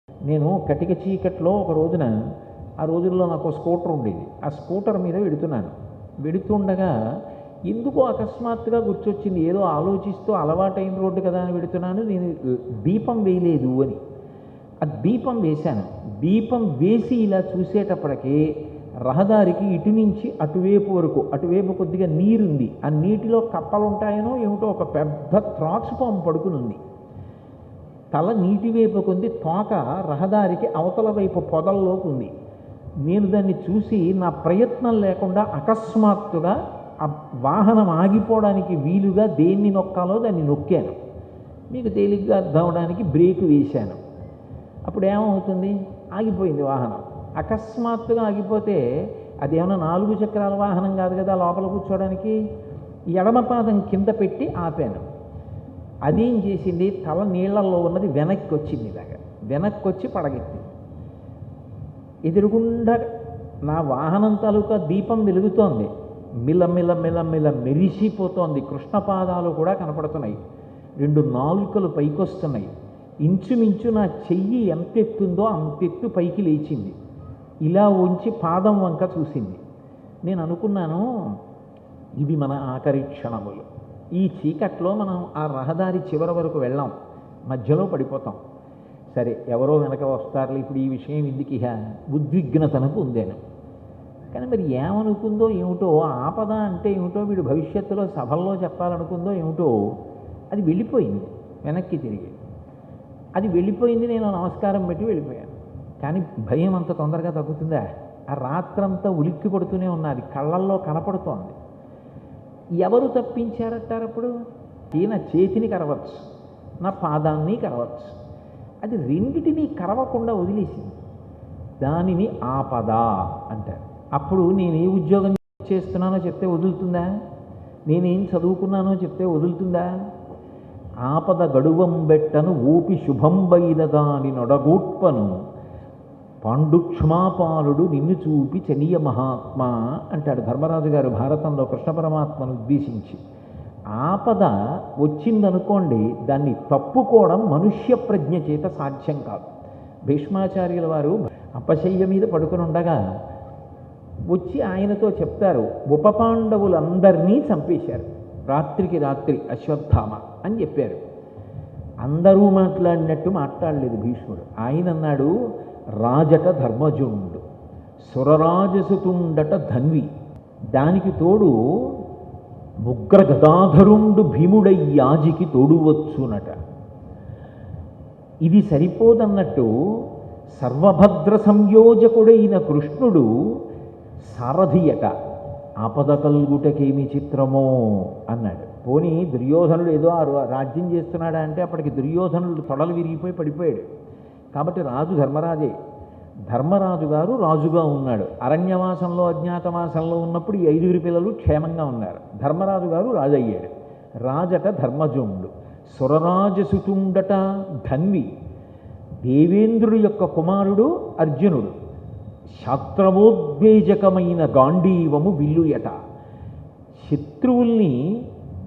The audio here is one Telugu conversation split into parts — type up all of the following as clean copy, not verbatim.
నేను కటిక చీకట్లో ఒక రోజున, ఆ రోజుల్లో నాకు స్కూటర్ ఉండేది. ఆ స్కూటర్ మీద వెడుతున్నాను. వెడుతుండగా ఎందుకో అకస్మాత్తుగా గుర్తొచ్చింది, ఏదో ఆలోచిస్తూ అలవాటైన రోడ్డు కదా అని వెడుతున్నాను, నేను దీపం వేయలేదు అని. ఆ దీపం వేశాను. దీపం వేసి ఇలా చూసేటప్పటికి రహదారికి ఇటు నుంచి అటువైపు వరకు, అటువైపు కొద్దిగా నీరుంది. ఆ నీటిలో కప్పలు ఉంటాయనో ఏమిటో ఒక పెద్ద త్రాచుపాము పడుకుని ఉంది. తల నీటి వైపు కొంది, తోక రహదారికి అవతల వైపు పొదల్లోకి ఉంది. నేను దాన్ని చూసి నా ప్రయత్నం లేకుండా అకస్మాత్తుగా ఆ వాహనం ఆగిపోవడానికి వీలుగా దేన్ని నొక్కాలో దాన్ని నొక్కాను. మీకు తేలిగ్గా అర్థం అవడానికి బ్రేకు వేశాను. అప్పుడు ఏమవుతుంది? ఆగిపోయింది వాహనం. అకస్మాత్తుగా ఆగిపోతే అదేమన్నా 4 చక్రాల వాహనం కాదు కదా లోపల కూర్చోవడానికి. ఎడమ పాదం కింద పెట్టి ఆపాను. అదేం చేసింది, తల నీళ్లలో ఉన్నది వెనక్కి వచ్చింది. ఇలాగా వెనక్కి వచ్చి పడగెత్తింది. ఎదురుగుండా నా వాహనం తాలూకా దీపం వెలుగుతోంది. మిల మెరిసిపోతోంది. కృష్ణపాదాలు కూడా కనపడుతున్నాయి. 2 నాలుకలు పైకొస్తున్నాయి. ఇంచుమించు నా చెయ్యి ఎంత ఎత్తుందో అంతెత్తు పైకి లేచింది. ఇలా ఉంచి పాదం వంక చూసింది. నేను అనుకున్నాను, ఇవి మన ఆఖరి క్షణములు. ఈ చీకట్లో మనం ఆ రహదారి చివరి వరకు వెళ్ళాం, మధ్యలో పడిపోతాం. సరే, ఎవరో వెనక వస్తారులే, ఇప్పుడు ఈ విషయం ఎందుకు ఇహ ఉద్విగ్నతను పొందాను. కానీ మరి ఏమనుకుందో ఏమిటో, ఆపద అంటే ఏమిటో వీడు భవిష్యత్తులో సభల్లో చెప్పాలనుకుందో ఏమిటో, అది వెళ్ళిపోయింది. వెనక్కి తిరిగి అది వెళ్ళిపోయింది. నేను నమస్కారం పెట్టి వెళ్ళిపోయాను. కానీ భయం అంత తొందరగా తగ్గుతుందా? ఆ రాత్రంతా ఉలిక్కి పడుతూనే ఉన్నది, కళ్ళల్లో కనపడుతోంది. ఎవరు తప్పించారంటారప్పుడు? నా చేతిని కరవచ్చు, నా పాదాన్ని కరవచ్చు. అది రెండిటినీ కరవకుండా వదిలేసింది. దానిని ఆపద అంటారు. అప్పుడు నేను ఏ ఉద్యోగం చేస్తున్నానో చెప్తే వదులుతుందా? నేనేం చదువుకున్నానో చెప్తే వదులుతుందా? ఆపద గడువం బెట్టను ఊపి శుభంబైన దాని నొడగూట్పను పాండుక్ష్మాపాలుడు నిన్ను చూపి చనియ మహాత్మా అంటాడు ధర్మరాజు గారు భారతంలో కృష్ణ పరమాత్మను ఉద్దేశించి. ఆపద వచ్చిందనుకోండి, దాన్ని తప్పుకోవడం మనుష్య ప్రజ్ఞ చేత సాధ్యం కాదు. భీష్మాచార్యుల వారు అపశయ్య మీద పడుకుని ఉండగా వచ్చి ఆయనతో చెప్తారు, ఉపపాండవులందరినీ చంపేశారు రాత్రికి రాత్రి అశ్వత్థామ అని చెప్పారు. అందరూ మాట్లాడినట్టు మాట్లాడలేదు భీష్ముడు. ఆయన అన్నాడు, రాజట ధర్మజుండు, సురరాజసుతుండట ధన్వి, దానికి తోడు ఉగ్ర గదాధరుండు భీముడై యాజికి తోడువచ్చునట. ఇది సరిపోదన్నట్టు సర్వభద్ర సంయోజకుడైన కృష్ణుడు సారథియట, ఆపద కల్గుటకేమి చిత్రమో అన్నాడు. పోనీ దుర్యోధనుడు ఏదో రాజ్యం చేస్తున్నాడా అంటే అప్పటికి దుర్యోధనుడు తొడలు విరిగిపోయి పడిపోయాడు. కాబట్టి రాజు ధర్మరాజే. ధర్మరాజు గారు రాజుగా ఉన్నాడు. అరణ్యవాసంలో అజ్ఞాతవాసంలో ఉన్నప్పుడు ఈ 5 పిల్లలు క్షేమంగా ఉన్నారు. ధర్మరాజు గారు రాజు అయ్యాడు. రాజట ధర్మజుండు, సురరాజసుతుండట ధన్వి, దేవేంద్రుడి యొక్క కుమారుడు అర్జునుడు, శాస్త్రవోద్వేజకమైన గాంధీవము విల్లుయట. శత్రువుల్ని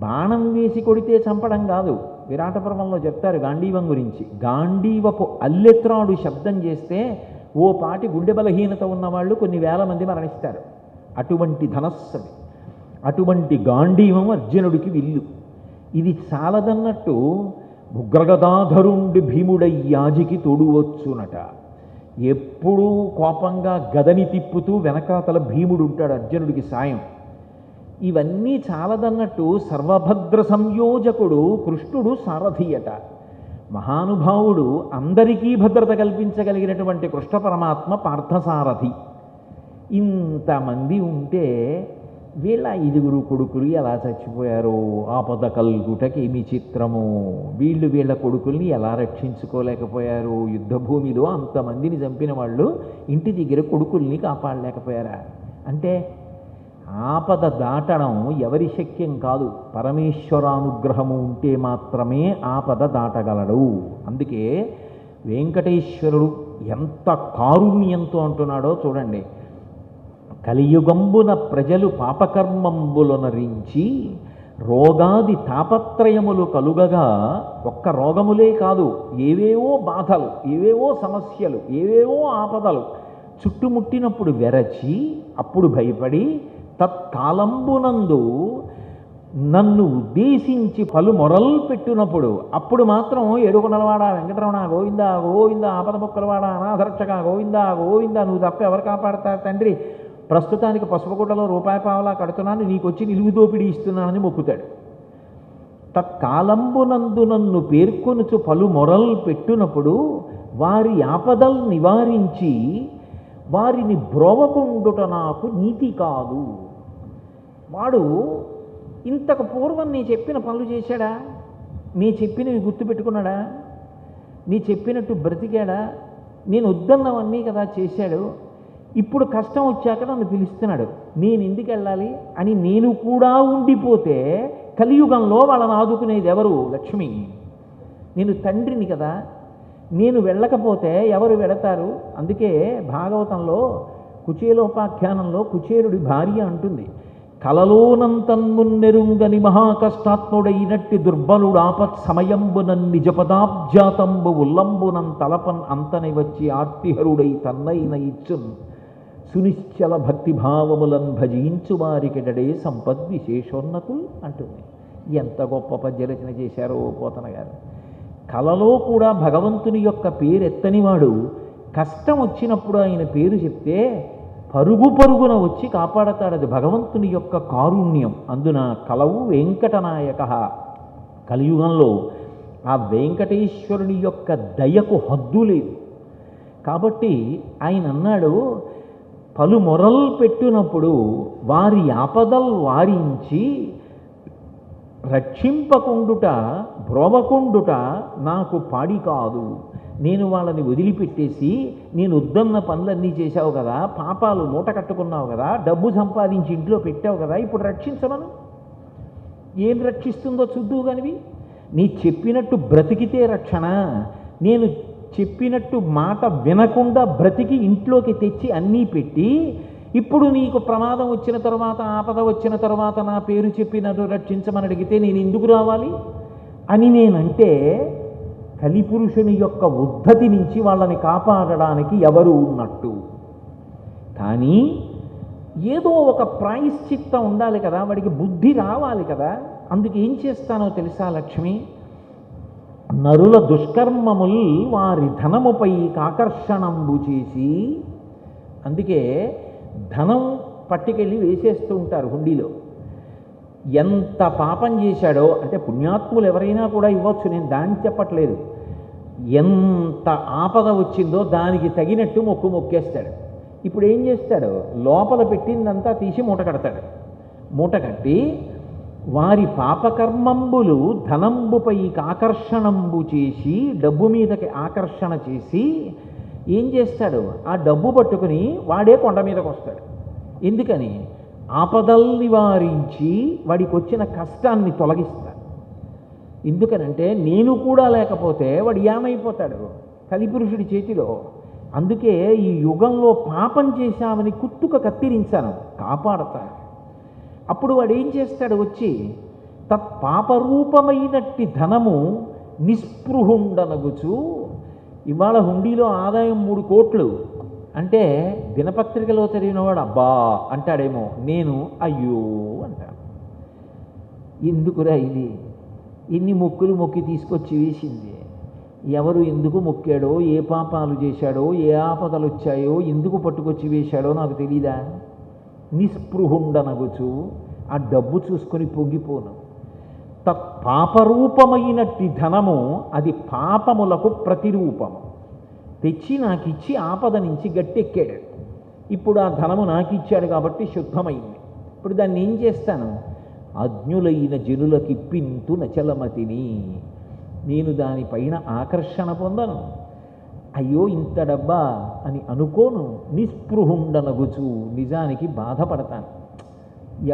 బాణం వేసి కొడితే చంపడం కాదు. విరాట పర్వంలో చెప్తారు గాంధీవం గురించి. గాంధీవపు అల్లెత్రాడు శబ్దం చేస్తే ఓ పాటి గుండె బలహీనత ఉన్నవాళ్ళు కొన్ని వేల మంది మరణిస్తారు. అటువంటి ధనస్సది, అటువంటి గాంధీవం అర్జునుడికి విల్లు. ఇది చాలదన్నట్టు ఉగ్రగదాధరుండి భీముడై యాజికి తోడువచ్చునట. ఎప్పుడూ కోపంగా గదని తిప్పుతూ వెనకాతల భీముడు ఉంటాడు అర్జునుడికి సాయం. ఇవన్నీ చాలదన్నట్టు సర్వభద్ర సంయోజకుడు కృష్ణుడు సారథియట. మహానుభావుడు, అందరికీ భద్రత కల్పించగలిగినటువంటి కృష్ణ పరమాత్మ పార్థసారథి. ఇంతమంది ఉంటే వీళ్ళ 5 కొడుకులు ఎలా చచ్చిపోయారో, ఆపద కల్గుటకేమి చిత్రమో, వీళ్ళ కొడుకుల్ని ఎలా రక్షించుకోలేకపోయారు? యుద్ధభూమిలో అంతమందిని చంపిన వాళ్ళు ఇంటి దగ్గర కొడుకుల్ని కాపాడలేకపోయారా? అంటే ఆపద దాటడం ఎవరి శక్యం కాదు, పరమేశ్వరానుగ్రహము ఉంటే మాత్రమే ఆపద దాటగలడు. అందుకే వెంకటేశ్వరుడు ఎంత కారుణ్యంతో అంటున్నాడో చూడండి. కలియుగంబున ప్రజలు పాపకర్మంబులనరించి రోగాది తాపత్రయములు కలుగగా ఒక్క రోగములే కాదు, ఏవేవో బాధలు, ఏవేవో సమస్యలు, ఏవేవో ఆపదలు చుట్టుముట్టినప్పుడు వెరచి అప్పుడు భయపడి తత్కాలంబునందు నన్ను ఉద్దేశించి పలు మొరలు పెట్టినప్పుడు అప్పుడు మాత్రం ఏడుకొండలవాడ వెంకటరమణ గోవింద గోవింద ఆపద మొక్కలవాడ అనాథరక్షక గోవింద గోవింద నువ్వు తప్ప ఎవరు కాపాడతారు తండ్రి, ప్రస్తుతానికి పసుపుగుడ్డలో రూపాయి పావలా కడుతున్నాను, నీకు వచ్చి నిలువు దోపిడీ ఇస్తున్నానని మొక్కుతాడు. తత్కాలంబునందు నన్ను పేర్కొనుచు పలు మొరలు పెట్టినప్పుడు వారి ఆపదలు నివారించి వారిని బ్రోవకుండుట నాకు నీతి కాదు. వాడు ఇంతకు పూర్వం నీ చెప్పిన పనులు చేశాడా? నీ చెప్పినవి గుర్తుపెట్టుకున్నాడా? నీ చెప్పినట్టు బ్రతికాడా? నేను వద్దన్నవన్నీ కదా చేశాడు. ఇప్పుడు కష్టం వచ్చాక నన్ను పిలుస్తున్నాడు, నేను ఎందుకు వెళ్ళాలి అని నేను కూడా ఉండిపోతే కలియుగంలో వాళ్ళని ఆదుకునేది ఎవరు? లక్ష్మి. నేను తండ్రిని కదా, నేను వెళ్ళకపోతే ఎవరు వెళతారు? అందుకే భాగవతంలో కుచేలోపాఖ్యానంలో కుచేరుడి భార్య అంటుంది, కలలోనంతన్మున్నెరుంగని మహాకష్టాత్ముడైనట్టి దుర్బలుడు ఆపత్ సమయంబునన్ నిజపదాబ్జాతంబు ఉల్లంబునం తలపన్ అంతని వచ్చి ఆర్తిహరుడై తన్నైన ఇచ్చున్ సునిశ్చల భక్తిభావములను భజించు వారికిడడే సంపద్విశేషోన్నతులు అంటుంది. ఎంత గొప్ప పద్యరచన చేశారో పోతన గారు. కలలో కూడా భగవంతుని యొక్క పేరు ఎత్తనివాడు కష్టం వచ్చినప్పుడు ఆయన పేరు చెప్తే పరుగు పరుగున వచ్చి కాపాడతాడు. అది భగవంతుని యొక్క కారుణ్యం. అందున కలవు వెంకటనాయక. కలియుగంలో ఆ వెంకటేశ్వరుని యొక్క దయకు హద్దు లేదు. కాబట్టి ఆయన అన్నాడు, పలు మొరలు పెట్టినప్పుడు వారి ఆపదలు వారించి రక్షింపకుండుట బ్రోవకుండుట నాకు పాడి కాదు. నేను వాళ్ళని వదిలిపెట్టేసి నేను వద్దన్న పనులన్నీ చేశావు కదా, పాపాలు మూట కట్టుకున్నావు కదా, డబ్బు సంపాదించి ఇంట్లో పెట్టావు కదా, ఇప్పుడు రక్షించమను. ఏం రక్షిస్తుందో చూద్దువు కానివి. నీ చెప్పినట్టు బ్రతికితే రక్షణ. నేను చెప్పినట్టు మాట వినకుండా బ్రతికి ఇంట్లోకి తెచ్చి అన్నీ పెట్టి ఇప్పుడు నీకు ప్రమాదం వచ్చిన తర్వాత ఆపద వచ్చిన తర్వాత నా పేరు చెప్పినట్టు రక్షించమని అడిగితే నేను ఎందుకు రావాలి అని నేనంటే కలిపురుషుని యొక్క ఉద్ధతి నుంచి వాళ్ళని కాపాడడానికి ఎవరు ఉన్నట్టు. కానీ ఏదో ఒక ప్రాయశ్చిత్తం ఉండాలి కదా, వాడికి బుద్ధి రావాలి కదా. అందుకు ఏం చేస్తానో తెలుసా లక్ష్మి? నరుల దుష్కర్మముల్ వారి ధనముపై ఆకర్షణంబు చేసి, అందుకే ధనం పట్టుకెళ్ళి వేసేస్తూ ఉంటారు హుండీలో. ఎంత పాపం చేశాడో అంటే పుణ్యాత్ములు ఎవరైనా కూడా ఇవ్వచ్చు, నేను దాన్ని చెప్పట్లేదు. ఎంత ఆపద వచ్చిందో దానికి తగినట్టు మొక్కేస్తాడు. ఇప్పుడు ఏం చేస్తాడు? లోపల పెట్టిందంతా తీసి మూట కడతాడు. మూట కట్టి వారి పాపకర్మంబులు ధనంబుపై ఆకర్షణంబు చేసి, డబ్బు మీదకి ఆకర్షణ చేసి ఏం చేస్తాడు? ఆ డబ్బు పట్టుకుని వాడే కొండ మీదకి వస్తాడు. ఎందుకని? ఆపదల్ని నివారించి వాడికి వచ్చిన కష్టాన్ని తొలగిస్తాడు. ఎందుకనంటే నేను కూడా లేకపోతే వాడు ఏమైపోతాడు కలిపురుషుడి చేతిలో. అందుకే ఈ యుగంలో పాపం చేశామని కుత్తుక కత్తిరించాను, కాపాడతాడు. అప్పుడు వాడు ఏం చేస్తాడు? వచ్చి తత్పాపరూపమైనట్టి ధనము నిస్పృహుండనగుచు, ఇవాళ హుండీలో ఆదాయం 3 కోట్లు అంటే దినపత్రికలో చదివినవాడు అబ్బా అంటాడేమో, నేను అయ్యో అంటాను. ఎందుకురా ఇది? ఇన్ని మొక్కులు మొక్కి తీసుకొచ్చి వేసింది ఎవరు? ఎందుకు మొక్కాడో, ఏ పాపాలు చేశాడో, ఏ ఆపదలు వచ్చాయో, ఎందుకు పట్టుకొచ్చి వేశాడో నాకు తెలీదా? నిస్పృహుండనగుచు ఆ డబ్బు చూసుకొని పొంగిపోను. తత్పాపరూపమైనట్టి ధనము అది పాపములకు ప్రతిరూపము. తెచ్చి నాకిచ్చి ఆపద నుంచి గట్టెక్కాడు. ఇప్పుడు ఆ ధనము నాకిచ్చాడు కాబట్టి శుద్ధమైంది. ఇప్పుడు దాన్ని ఏం చేస్తాను? అజ్ఞులైన జనులకిప్పింతు నచలమతిని. నేను దానిపైన ఆకర్షణ పొందను. అయ్యో ఇంత డబ్బా అని అనుకోను. నిస్పృహుండనగుచు నిజానికి బాధపడతాను.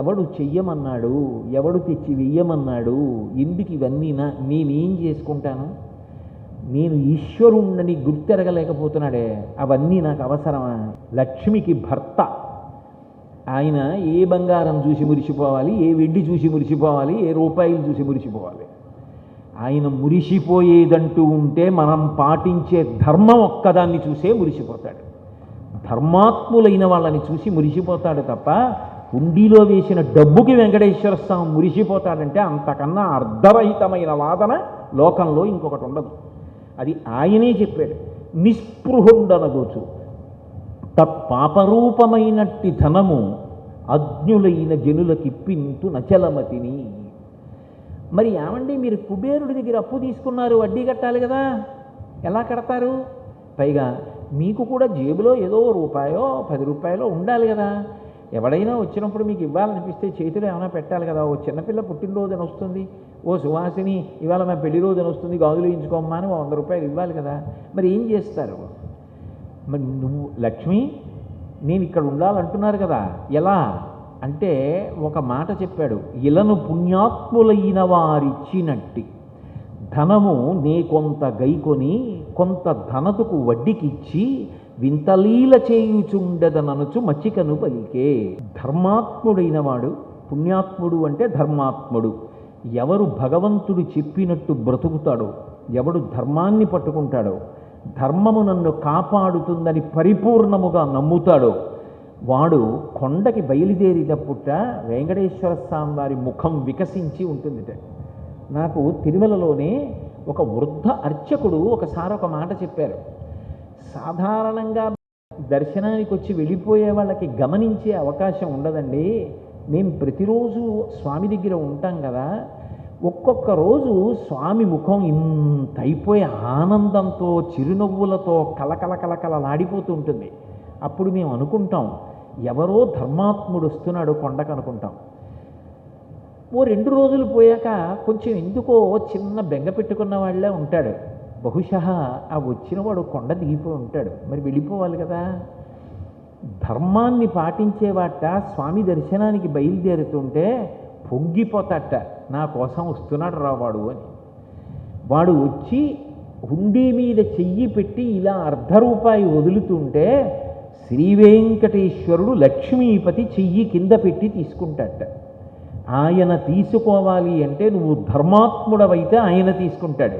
ఎవడు చెయ్యమన్నాడు? ఎవడు తెచ్చి వెయ్యమన్నాడు? ఎందుకు ఇవన్నీ నేనేం చేసుకుంటాను? నేను ఈశ్వరుణ్ణని గుర్తెరగలేకపోతున్నాడే, అవన్నీ నాకు అవసరమా? లక్ష్మికి భర్త ఆయన ఏ బంగారం చూసి మురిసిపోవాలి, ఏ వెండి చూసి మురిసిపోవాలి, ఏ రూపాయలు చూసి మురిసిపోవాలి. ఆయన మురిసిపోయేదంటూ ఉంటే మనం పాటించే ధర్మం ఒక్కదాన్ని చూసే మురిసిపోతాడు. ధర్మాత్ములైన వాళ్ళని చూసి మురిసిపోతాడు తప్ప హుండీలో వేసిన డబ్బుకి వెంకటేశ్వర స్వామి మురిసిపోతాడంటే అంతకన్నా అర్ధరహితమైన వాదన లోకంలో ఇంకొకటి ఉండదు. అది ఆయనే చెప్పాడు. నిస్పృహుండనగోచు తత్పాపరూపమైనట్టి ధనము అజ్ఞులైన జనులకిప్పింతు నచలమతిని. మరి ఏమండి, మీరు కుబేరుడి దగ్గర అప్పు తీసుకున్నారు, వడ్డీ కట్టాలి కదా, ఎలా కడతారు? పైగా మీకు కూడా జేబులో ఏదో రూపాయో 10 రూపాయలో ఉండాలి కదా. ఎవడైనా వచ్చినప్పుడు మీకు ఇవ్వాలనిపిస్తే చేతిలో ఏమైనా పెట్టాలి కదా. ఓ చిన్నపిల్ల పుట్టినరోజు అని వస్తుంది, ఓ సువాసిని ఇవాళ మా పెళ్లి రోజు అని వస్తుంది, గాజులు వేయించుకోమ్మా అని 100 రూపాయలు ఇవ్వాలి కదా. మరి ఏం చేస్తారు? మరి నువ్వు లక్ష్మి నేను ఇక్కడ ఉండాలంటున్నారు కదా, ఎలా అంటే ఒక మాట చెప్పాడు. ఇలను పుణ్యాత్ములైన వారిచ్చినట్టి ధనము నే కొంత గైకొని కొంత ధనతుకు వడ్డీకిచ్చి వింతలీల చేయుచుండదననుచు మచ్చికను పలికే. ధర్మాత్ముడైన వాడు, పుణ్యాత్ముడు అంటే ధర్మాత్ముడు, ఎవరు భగవంతుడు చెప్పినట్టు బ్రతుకుతాడో, ఎవడు ధర్మాన్ని పట్టుకుంటాడో, ధర్మము నన్ను కాపాడుతుందని పరిపూర్ణముగా నమ్ముతాడో, వాడు కొండకి బయలుదేరినప్పుట వెంకటేశ్వర స్వామి వారి ముఖం వికసించి ఉంటుందిట. నాకు తిరుమలలోనే ఒక వృద్ధ అర్చకుడు ఒకసారి ఒక మాట చెప్పారు. సాధారణంగా దర్శనానికి వచ్చి వెళ్ళిపోయే వాళ్ళకి గమనించే అవకాశం ఉండదండి. మేము ప్రతిరోజు స్వామి దగ్గర ఉంటాం కదా, ఒక్కొక్క రోజు స్వామి ముఖం ఇంత అయిపోయే ఆనందంతో చిరునవ్వులతో కలకల కలకలలాడిపోతూ ఉంటుంది. అప్పుడు మేము అనుకుంటాం, ఎవరో ధర్మాత్ముడు వస్తున్నాడు కొండకు అనుకుంటాం. ఓ 2 రోజులు పోయాక కొంచెం ఎందుకో చిన్న బెంగ పెట్టుకున్న వాళ్ళే ఉంటాడు. బహుశः ఆ వచ్చినవాడు కొండ దిగిపోయి ఉంటాడు, మరి వెళ్ళిపోవాలి కదా. ధర్మాన్ని పాటించేవాట స్వామి దర్శనానికి బయలుదేరుతుంటే పొంగిపోతాట, నా కోసం వస్తున్నాడు రావాడు అని. వాడు వచ్చి హుండీ మీద చెయ్యి పెట్టి ఇలా ₹1 వదులుతుంటే శ్రీవేంకటేశ్వరుడు లక్ష్మీపతి చెయ్యి కింద పెట్టి తీసుకుంటాట. ఆయన తీసుకోవాలి అంటే నువ్వు ధర్మాత్ముడవైతే ఆయన తీసుకుంటాడు.